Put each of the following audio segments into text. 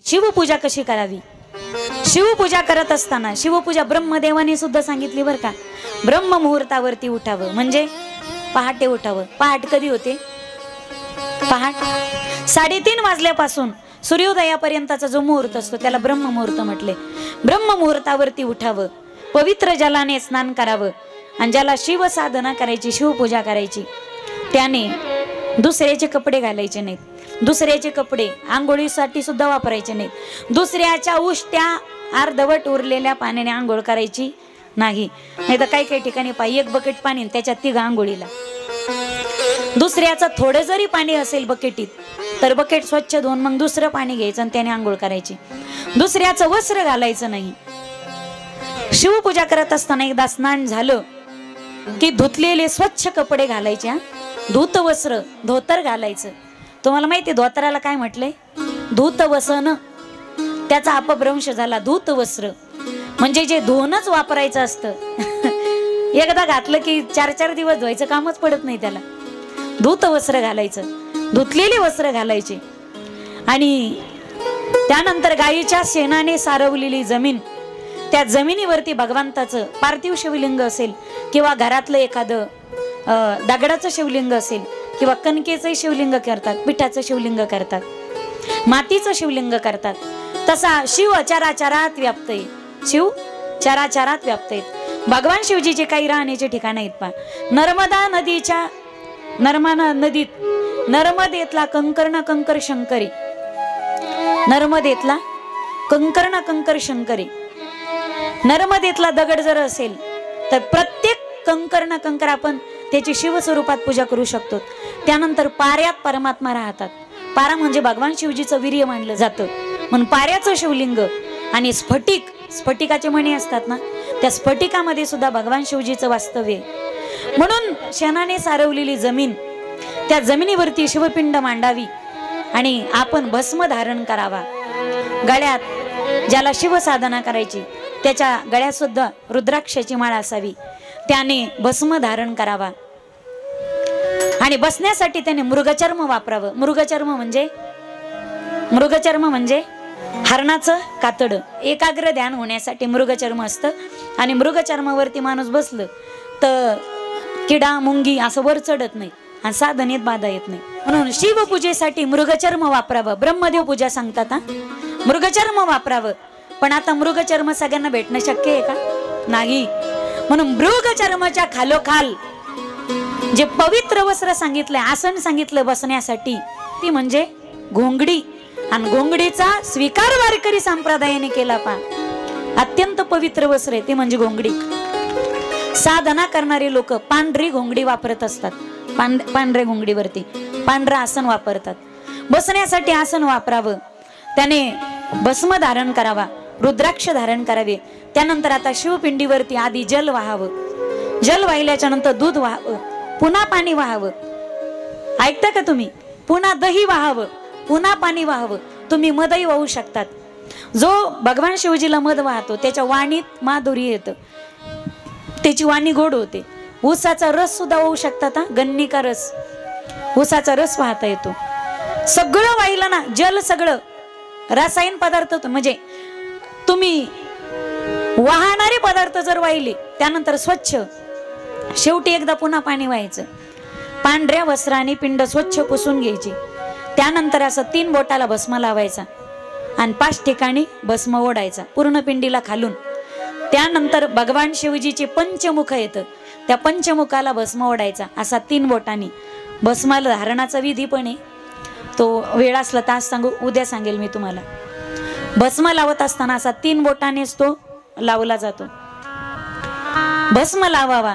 शिवपूजा कशी करावी। शिवपूजा करत असताना शिवपूजा ब्रह्मदेवाने सुद्धा सांगितली बरं का। ब्रह्म मुहूर्तावरती उठावं म्हणजे पहाटे उठावं। पहाट कधी होते? पहाट 3:30 वाजल्यापासून सूर्योदयापर्यंतचा जो मुहूर्त असतो त्याला ब्रह्म मुहूर्त म्हटले। ब्रह्म मुहूर्तावरती उठावं, पवित्र जलाने स्नान करावं आणि ज्याला शिव साधना करायची, शिवपूजा करायची त्याने दुसऱ्याचे कपडे घालायचे नाहीत, दुसऱ्याचे कपडे आंघोळीसाठी सुद्धा वापरायचे नाहीत, दुसऱ्याच्या उष्ट्या अर्धवट उरलेल्या पाण्याने आंघोळ करायची नाही। नाही तर काही काही ठिकाणी पाय एक बकेट पाणी त्याच्यात 3 आंघोळीला। दुसऱ्याचं थोडं जरी पाणी असेल बकेटीत तर बकेट स्वच्छ धुवून मग दुसरं पाणी घ्यायचं आणि त्याने आंघोळ करायची। दुसऱ्याचं वस्त्र घालायचं नाही। शिवपूजा करत असताना एकदा स्नान झालं की धुतलेले स्वच्छ कपडे घालायचे, धूत वस्त्र धोतर घालायचं। तुम्हाला माहिती धोतराला काय म्हटलंय? धूत वसन, त्याचा अपभ्रंश झाला धूत वस्त्र म्हणजे जे धुवूनच वापरायचं असतं एकदा घातलं की 4-4 दिवस धुवायचं कामच पडत नाही त्याला। धूत वस्त्र घालायचं, धुतलेले वस्त्र घालायचे आणि त्यानंतर गायीच्या शेणाने सारवलेली जमीन, त्या जमिनीवरती भगवंताचं पार्थिव शिवलिंग असेल किंवा घरातलं एखादं दगडाचं शिवलिंग असेल किंवा कणकेचं शिवलिंग करतात, पिठाचं शिवलिंग करतात, मातीचं शिवलिंग करतात। तसा शिव चराचरात व्याप्त आहे, शिव चराचरात व्याप्त आहेत। भगवान शिवजीचे काही राहण्याचे ठिकाण आहेत पहा। नर्मदा नदीत नर्मदेतला कंकर्ण कंकर शंकरी, नर्मदेतला कंकर्ण कंकर शंकरी, नर्मदेतला दगड जर असेल तर प्रत्येक कंकर्ण कंकर आपण त्याची शिव स्वरूपात पूजा करू शकतो। त्यानंतर पाऱ्यात परमात्मा राहतात। पारा म्हणजे भगवान शिवजीचं वीर्य मानलं जातं म्हणून पाऱ्याचं शिवलिंग आणि स्फटिक, स्फटिकाचे मणी असतात ना, त्या स्फटिकामध्ये सुद्धा भगवान शिवजीचं वास्तव्य आहे। म्हणून शेणाने सारवलेली जमीन, त्या जमिनीवरती शिवपिंड मांडावी आणि आपण भस्म धारण करावा। गळ्यात ज्याला शिव साधना करायची त्याच्या गळ्यात सुद्धा रुद्राक्षाची माळ असावी, त्याने भस्म धारण करावा आणि बसण्यासाठी त्याने मृगचर्म वापरावं। मृगचर्म म्हणजे हरणाचं कातड, एकाग्र ध्यान होण्यासाठी मृगचर्म असतं आणि मृगचर्मावरती माणूस बसलं तर किडा मुंगी असं वर चढत नाही आणि साधनेत बाधा येत नाही। म्हणून शिवपूजेसाठी मृगचर्म वापरावं। ब्रह्मदेव पूजा सांगतात हा मृगचर्म वापरावं, पण आता मृगचर्म सगळ्यांना भेटणं शक्य आहे का? नाही। म्हणून मृगचर्माच्या खालोखाल जे पवित्र वस्त्र सांगितलंय, आसन सांगितलं बसण्यासाठी, ती म्हणजे घोंगडी आणि घोंगडीचा स्वीकार वारकरी संप्रदायाने केला पा। अत्यंत पवित्र वस्त्र आहे ते म्हणजे घोंगडी। साधना करणारे लोक पांढरी घोंगडी वापरत असतात, पांढऱ्या घोंगडीवरती पांढरं आसन वापरतात। बसण्यासाठी आसन वापरावं, त्याने भस्म धारण करावा, रुद्राक्ष धारण करावे। त्यानंतर आता शिवपिंडीवरती आधी जल वाहावं, जल वाहिल्याच्या नंतर दूध वाहावं, पुन्हा पाणी वाहावं। ऐकता का तुम्ही? पुन्हा दही वाहावं, पुन्हा पाणी वाहावं। तुम्ही मदही वाहू शकतात। जो भगवान शिवजीला मध वाहतो त्याच्या वाणीत माधुर्य येतं, त्याची वाणी गोड होते। ऊसाचा रस सुद्धा वाहू शकतात हा, गन्निका रस, ऊसाचा रस वाहता येतो। सगळं वाहिलं ना, जल सगळं रासायनिक पदार्थ म्हणजे तुम्ही वाहणारे पदार्थ जर वाहिले त्यानंतर स्वच्छ, शेवटी एकदा पुन्हा पाणी व्हायचं। पांढऱ्या वस्त्राने पिंड स्वच्छ पुसून घ्यायची, त्यानंतर असं 3 बोटाला भस्म लावायचा आणि 5 ठिकाणी भस्म ओढायचा पूर्ण पिंडीला खालून। त्यानंतर भगवान शिवजीचे पंचमुख येतं, त्या पंचमुखाला भस्म ओढायचा असा 3 बोटांनी। भस्माला धारणाचा विधी पण आहे, तो वेळ असला तास सांगू, उद्या सांगेल मी तुम्हाला। भस्म लावत असताना असा 3 बोटानेच तो लावला जातो, भस्म लावावा।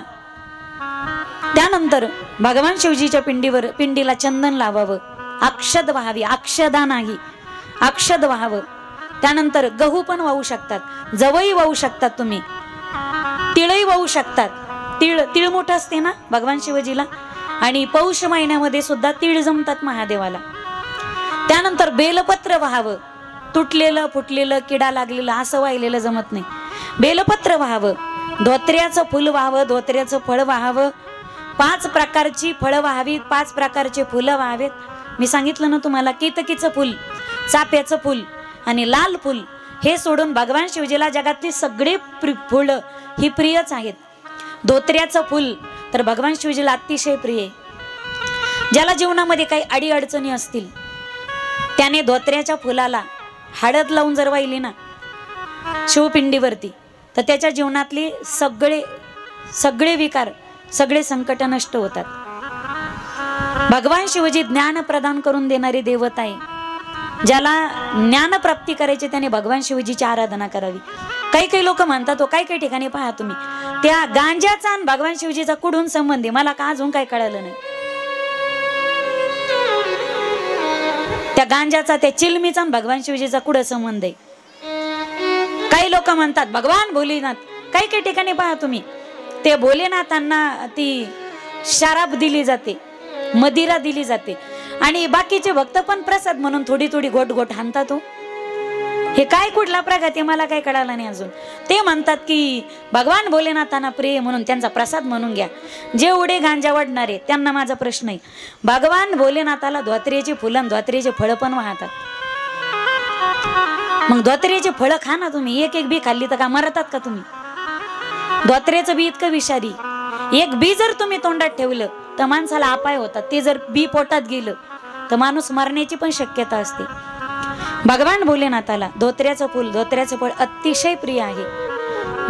त्यानंतर भगवान शिवजीच्या पिंडीला चंदन लावावं, अक्षद व्हावी, अक्षदा नाही, अक्षद व्हावं। त्यानंतर गहू पण वाहू शकतात, जवई वाहू शकतात, तुम्ही तिळही वाहू शकतात। तिळ मोठं असते ना भगवान शिवजीला, आणि पौष महिन्यामध्ये सुद्धा तिळ जमतात महादेवाला। त्यानंतर बेलपत्र व्हावं, तुटलेलं फुटलेलं किडा लागलेलं असं वाहिलेलं जमत नाही, बेलपत्र व्हावं। धोत्र्याचं फुल व्हावं, धोत्र्याचं फळ व्हावं, 5 प्रकारची फळं व्हावीत, 5 प्रकारचे फुलं व्हावेत। मी सांगितलं ना तुम्हाला, केतकीचं फुल, चाफ्याचं फुल, आणि लाल फुल हे सोडून भगवान शिवजीला जगातली सगळी फुलं ही प्रियच आहेत. धोत्र्याचं फुल तर भगवान शिवजीला अतिशय प्रिय आहे. ज्याला जीवनामध्ये काही अडी अडचणी असतील त्याने धोत्र्याच्या फुलाला हळद लावून जर वाहिली ना शिवपिंडीवरती तर त्याच्या जीवनातली सगळे विकार सगळे संकट नष्ट होतात. भगवान शिवजी ज्ञान प्रदान करून देणारी देवता आहे. ज्याला ज्ञान प्राप्ती करायची त्याने भगवान शिवजीची आराधना करावी. काही लोक म्हणतात, काही ठिकाणी पहा तुम्ही, त्या गांजाचा आणि भगवान शिवजीचा कुठून संबंध आहे मला का अजून काही कळालं नाही. त्या गांजाचा त्या चिलमीचा आणि भगवान शिवजीचा कुठं संबंध आहे. काही लोक म्हणतात भगवान भोलेनाथ. काही ठिकाणी पहा तुम्ही, ते भोलेनाथांना ती शराब दिली जाते, मदिरा दिली जाते आणि बाकीचे भक्त पण प्रसाद म्हणून थोडी गोट हाणतात. हे काय कुठला प्रकार ते मला काही कळालं नाही अजून. ते म्हणतात की भगवान भोलेनाथांना प्रिय म्हणून त्यांचा प्रसाद म्हणून घ्या. जे उडे गांजा वाढणारे त्यांना माझा प्रश्न आहे, भगवान भोलेनाथाला धोत्र्याची फुलं धोत्र्याचे फळं पण वाहतात. मग धोत्र्याचे फळं खा ना तुम्ही. एक बी खाल्ली तर का मरतात का तुम्ही? धोत्र्याचं बी इतकं विषारी. एक बी जर तुम्ही तोंडात ठेवलं तर माणसाला अपाय होतात. ते जर बी पोटात गेलं तर माणूस मरण्याची पण शक्यता असते. भगवान भोलेनाथाला धोत्र्याचं फुल धोत्र्याचं फळ अतिशय प्रिय आहे.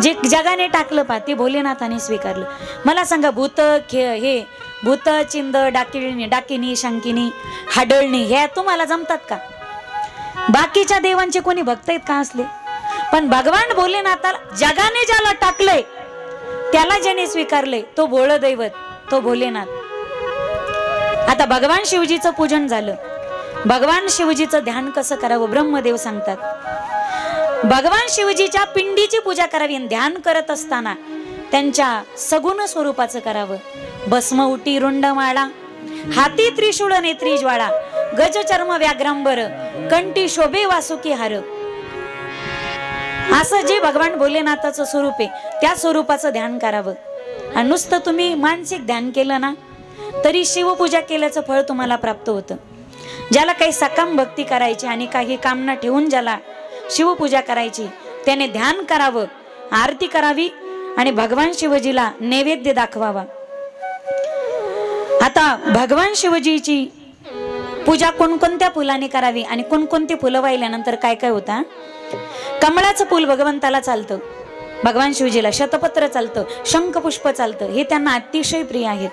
जे जगाने टाकलं पा ते भोलेनाथाने स्वीकारलं. मला सांगा, भूत चिंद डाकिनी शांकिनी हाडळणी हे तुम्हाला जमतात का? बाकीच्या देवांचे कोणी भक्त आहेत का असले? पण भगवान भोलेनाथाला जगाने ज्याला टाकलंय त्याला ज्याने स्वीकारले तो भोळ दैवत, तो भोलेनाथ. आता भगवान शिवजीचं पूजन झालं. भगवान शिवजीचं ध्यान कसं करावं ब्रह्मदेव सांगतात. भगवान शिवजीच्या पिंडीची पूजा करावी. ध्यान करत असताना त्यांच्या सगुण स्वरूपाचं करावं. भस्म उटी रुंडमाळा, हाती त्रिशूळ नेत्री ज्वाळा, गज चर्म व्याघ्रांबर, कंठी शोभे वासुकी हार. असं जे भगवान भोलेनाथाचं स्वरूप आहे त्या स्वरूपाचं ध्यान करावं. आणि नुसतं तुम्ही मानसिक ध्यान केलं ना तरी शिवपूजा केल्याचं फळ तुम्हाला प्राप्त होतं. ज्याला काही सकाम भक्ती करायची आणि काही कामना ठेवून ज्याला शिवपूजा करायची त्याने ध्यान करावं, आरती करावी आणि भगवान शिवजीला नैवेद्य दाखवावा. आता भगवान शिवजीची पूजा कोणकोणत्या फुलाने करावी आणि कोणकोणती फुलं वाहिल्यानंतर काय काय होतं. कमळाचं फुल भगवंताला चालतं, भगवान शिवजीला. शतपत्र चालतं, शंखपुष्प चालतं, हे त्यांना अतिशय प्रिय आहेत.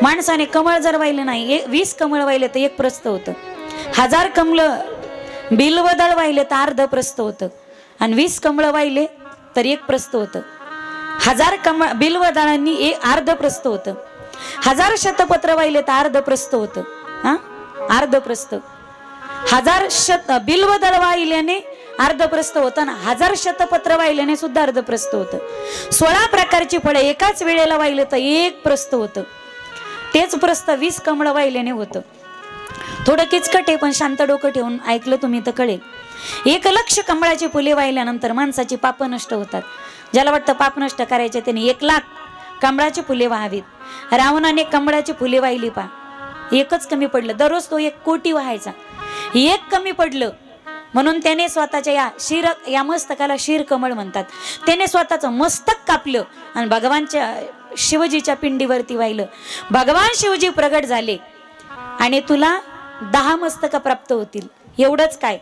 माणसाने कमळ जर वाहिले नाही, 20 कमळ वाहिले तर 1 प्रस्थ होतं. 1000 कमळ बिल्वदळ वाहिले तर अर्ध प्रस्थ होतं. आणि 20 कमळ वाहिले तर 1 प्रस्थ होतं. 1000 कमळ बिल्वदळांनी अर्ध प्रस्थ होतं. 1000 शतपत्र वाहिले तर अर्ध प्रस्थ होतं. अर्ध प्रस्थ. 1000 बिल्वदळ वाहिल्याने अर्धप्रस्थ होतं ना, 1000 शतपत्र वाहिल्याने सुद्धा अर्धप्रस्थ होतं. 16 प्रकारची फळे एकाच वेळेला वाहिले तर 1 प्रस्थ होतं. तेच प्रस्थ 20 कमळ वाहिल्याने होतं. थोडं किचकट आहे पण शांत डोकं ठेवून ऐकलं तुम्ही तर कळेल. 1,00,000 कमळाची फुले वाहिल्यानंतर माणसाची पाप नष्ट होतात. ज्याला वाटतं पाप नष्ट करायचे त्याने 1,00,000 कमळाची फुले व्हावीत. रावणाने कमळाची फुले वाहिली पा, 1च कमी पडलं. दररोज तो 1 कोटी व्हायचा, 1 कमी पडलं म्हणून त्याने स्वतःच्या या मस्तकाला शीर कमळ म्हणतात. त्याने स्वतःचं मस्तक कापलं आणि भगवानच्या शिवजीच्या पिंडीवरती वाहिलं. भगवान शिवजी प्रगट झाले आणि तुला 10 मस्तक प्राप्त होतील. एवढंच काय,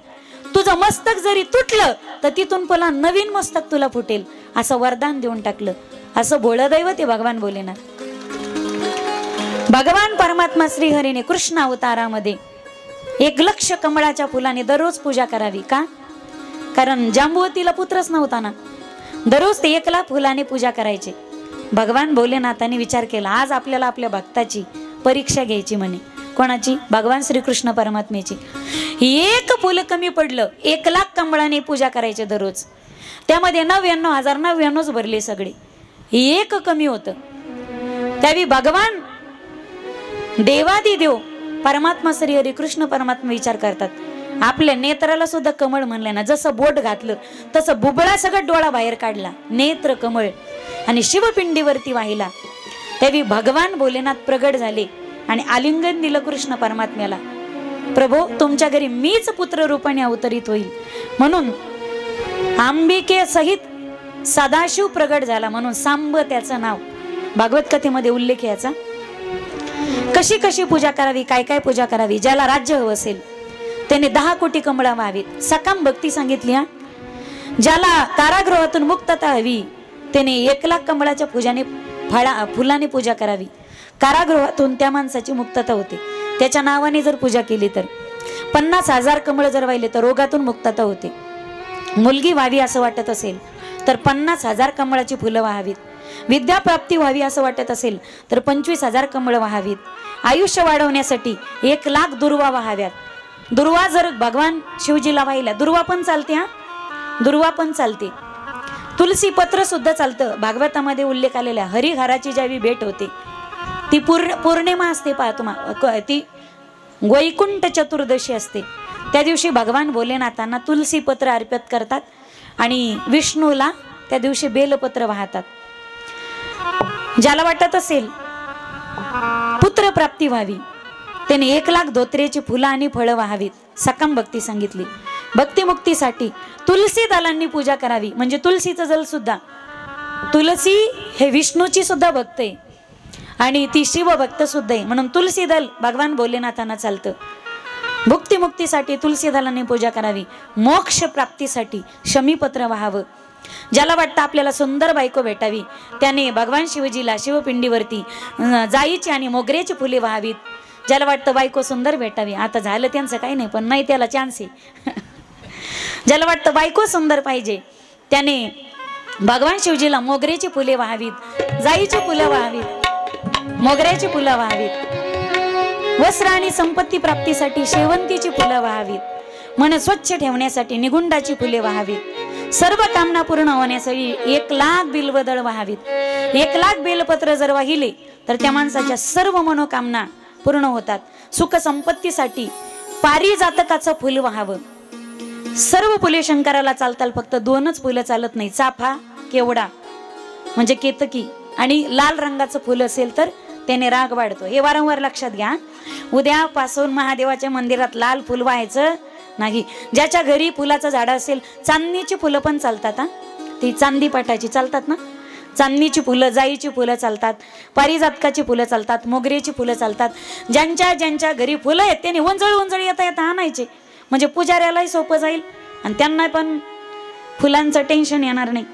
तुझं मस्तक जरी तुटलं तर तिथून पुन्हा नवीन मस्तक तुला फुटेल असं वरदान देऊन टाकलं. असं भोळं दैवत आहे भगवान भोलेनाथ. भगवान परमात्मा श्रीहरीने कृष्ण अवतारामध्ये 1,00,000 कमळाच्या फुलाने दररोज पूजा करावी. का? कारण जांबुवतीला पुत्रच नव्हता ना. दररोज ते 1,00,000 फुलाने पूजा करायचे. भगवान भोलेनाथाने विचार केला आज आपल्याला आपल्या भक्ताची परीक्षा घ्यायची म्हणे. कोणाची? भगवान श्रीकृष्ण परमात्म्याची. 1 फुल कमी पडलं, 1,00,000 कमळाने पूजा करायचे दररोज. त्यामध्ये 99,099 भरले सगळे. 1 कमी होतं. त्यावेळी भगवान देवादिदेव परमात्मा श्री हरी कृष्ण परमात्मा विचार करतात आपल्या नेत्राला सुद्धा कमळ म्हणले ना. जसं बोट घातलं तसं बुबळा सगळं डोळा बाहेर काढला, नेत्र कमळ आणि शिवपिंडीवरती वाहिला. त्यावेळी भगवान भोलेनाथ प्रगट झाले आणि आलिंगन दिलं कृष्ण परमात्म्याला. प्रभो तुमच्या घरी मीच पुत्र रूपाने अवतरित होईल, म्हणून अंबिके सहित सदाशिव प्रगट झाला, म्हणून सांब त्याचं नाव. भागवत कथेमध्ये उल्लेख याचा. कशी कशी पूजा करावी, काय काय पूजा करावी. ज्याला राज्य हवं असेल त्याने 10 कोटी कमळा व्हावीत, सकाम भक्ती सांगितली. ज्याला कारागृहातून मुक्तता हवी त्याने 1 लाख कमळाच्या पूजाने फुलाने पूजा करावी. कारागृहातून त्या माणसाची मुक्तता होते. त्याच्या नावाने जर पूजा केली तर 50,000 कमळ जर वाहिले तर रोगातून मुक्तता होते. मुलगी व्हावी असं वाटत असेल तर 50,000 कमळाची फुलं व्हावीत. विद्या प्राप्ती व्हावी असं वाटत असेल तर 25,000 कमळ व्हावीत. आयुष्य वाढवण्यासाठी 1 लाख दुर्वा व्हाव्यात. दुर्वा जर भगवान शिवजीला वाहिल्या, दुर्वा पण चालते. दुर्वा पण चालते. तुलसी पत्र सुद्धा चालतं. भागवतामध्ये उल्लेख आलेला हरिहराची ज्यावेळी भेट होते ती पौर्णिमा असते, पाहतो ती वैकुंठ चतुर्दशी असते. त्या दिवशी भगवान भोलेनाथांना तुलसी पत्र अर्पित करतात आणि विष्णूला त्या दिवशी बेलपत्र वाहतात. ज्याला वाटत असेल पुत्र प्राप्ती व्हावी त्याने 1 लाख धोत्रेची फुलं आणि फळं व्हावीत. सकाम भक्ती सांगितली. भक्तिमुक्तीसाठी तुलसी दलांनी पूजा करावी. म्हणजे तुलसीचं जल सुद्धा, तुलसी हे विष्णूची सुद्धा भक्त आहे आणि ती शिवभक्त सुद्धा आहे, म्हणून तुलसी दल भगवान भोलेनाथांना चालतं. भुक्तिमुक्तीसाठी तुलसी दलांनी पूजा करावी. मोक्ष प्राप्तीसाठी शमीपत्र व्हावं. ज्याला वाटतं आपल्याला सुंदर बायको भेटावी त्याने भगवान शिवजीला शिवपिंडीवरती जाईची आणि मोगऱ्याची फुले व्हावीत. ज्याला वाटतं बायको सुंदर भेटावी, आता झालं त्यांचं काही नाही पण नाही त्याला चान्स आहे. ज्याला वाटतं बायको सुंदर पाहिजे त्याने भगवान शिवजीला मोगऱ्याची फुले व्हावीत, जाईची फुलं व्हावीत, मोगऱ्याची फुलं व्हावीत. वस्त्र आणि संपत्ती प्राप्तीसाठी शेवंतीची फुलं व्हावीत. मन स्वच्छ ठेवण्यासाठी निगुंडाची फुले व्हावीत. सर्व कामना पूर्ण होण्यासाठी 1 लाख बिल्वदळ व्हावीत. 1 लाख बेलपत्र जर वाहिले तर त्या माणसाच्या सर्व मनोकामना पूर्ण होतात. सुख संपत्तीसाठी पारिजातकाचं फुल व्हावं. सर्व फुले शंकराला चालतात, फक्त 2च फुलं चालत नाही. चाफा, केवडा म्हणजे केतकी आणि लाल रंगाचं फुल असेल तर त्याने राग वाढतो. हे वारंवार लक्षात घ्या. उद्यापासून महादेवाच्या मंदिरात लाल फुल व्हायचं नाही. ज्याच्या घरी फुलाचं झाड असेल, चांदणीची फुलं पण चालतात. ती चांदी पाटाची चालतात ना, चांदणीची फुलं, जाईची फुलं चालतात, पारिजातकाची फुलं चालतात, मोगऱ्याची फुलं चालतात. ज्यांच्या घरी फुलं आहेत त्याने उंजळ येता आणायचे, म्हणजे पुजाऱ्यालाही सोपं जाईल आणि त्यांना पण फुलांचं टेन्शन येणार नाही.